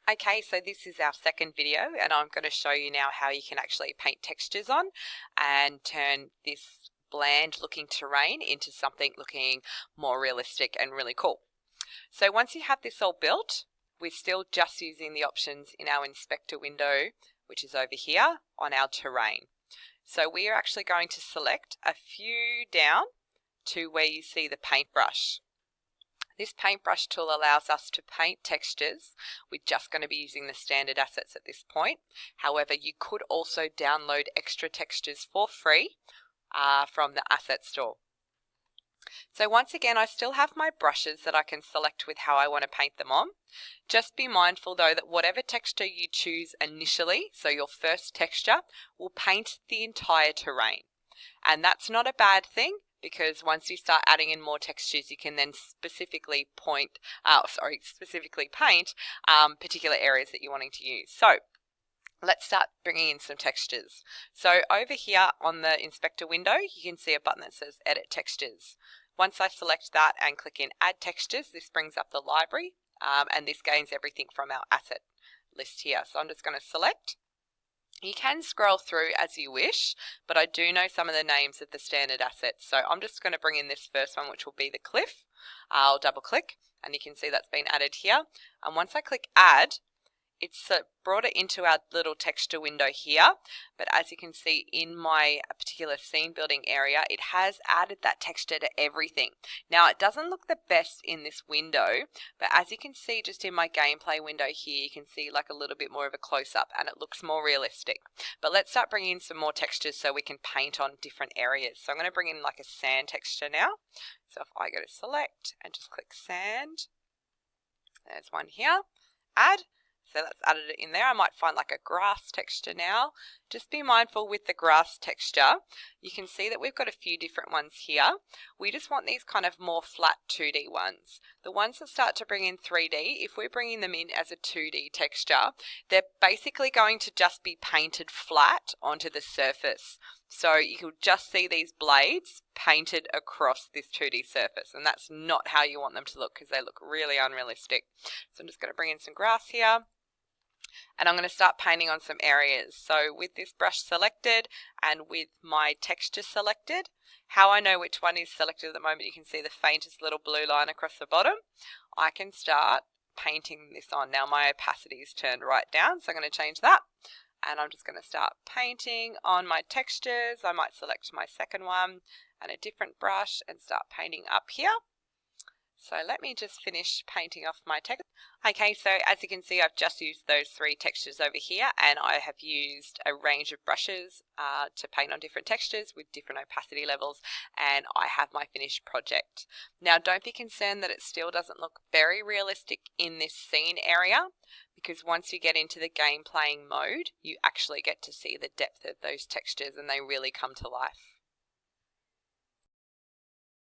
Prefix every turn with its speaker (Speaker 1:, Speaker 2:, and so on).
Speaker 1: Okay, so this is our second video and I'm going to show you now how you can actually paint textures on and turn this bland looking terrain into something looking more realistic and really cool. So once you have this all built, we're still just using the options in our inspector window, which is over here on our terrain. So we are actually going to select a few down to where you see the paintbrush. This paintbrush tool allows us to paint textures. We're just going to be using the standard assets at this point. However, you could also download extra textures for free from the asset store. So once again, I still have my brushes that I can select with how I want to paint them on. Just be mindful though that whatever texture you choose initially, so your first texture, will paint the entire terrain. And that's not a bad thing, because once you start adding in more textures, you can then specifically paint particular areas that you're wanting to use. So let's start bringing in some textures. So over here on the inspector window, you can see a button that says Edit Textures. Once I select that and click in Add Textures, this brings up the library, and this gains everything from our asset list here. So I'm just going to select. You can scroll through as you wish, but I do know some of the names of the standard assets. So I'm just going to bring in this first one, which will be the cliff. I'll double click and you can see that's been added here. And once I click add, it's brought it into our little texture window here, but as you can see in my particular scene building area, it has added that texture to everything. Now it doesn't look the best in this window, but as you can see just in my gameplay window here, you can see like a little bit more of a close-up and it looks more realistic. But let's start bringing in some more textures so we can paint on different areas. So I'm going to bring in like a sand texture now. So if I go to select and just click sand, there's one here, add. So that's added it in there. I might find like a grass texture now. Just be mindful with the grass texture. You can see that we've got a few different ones here. We just want these kind of more flat 2D ones. The ones that start to bring in 3D, if we're bringing them in as a 2D texture, they're basically going to just be painted flat onto the surface. So you can just see these blades painted across this 2D surface, and that's not how you want them to look because they look really unrealistic. So I'm just going to bring in some grass here. And I'm going to start painting on some areas. So with this brush selected and with my texture selected, how I know which one is selected at the moment, you can see the faintest little blue line across the bottom. I can start painting this on. Now my opacity is turned right down, so I'm going to change that. And I'm just going to start painting on my textures. I might select my second one and a different brush and start painting up here. So let me just finish painting off my text. Okay, so as you can see, I've just used those three textures over here, and I have used a range of brushes to paint on different textures with different opacity levels, and I have my finished project. Now, don't be concerned that it still doesn't look very realistic in this scene area, because once you get into the game playing mode, you actually get to see the depth of those textures and they really come to life.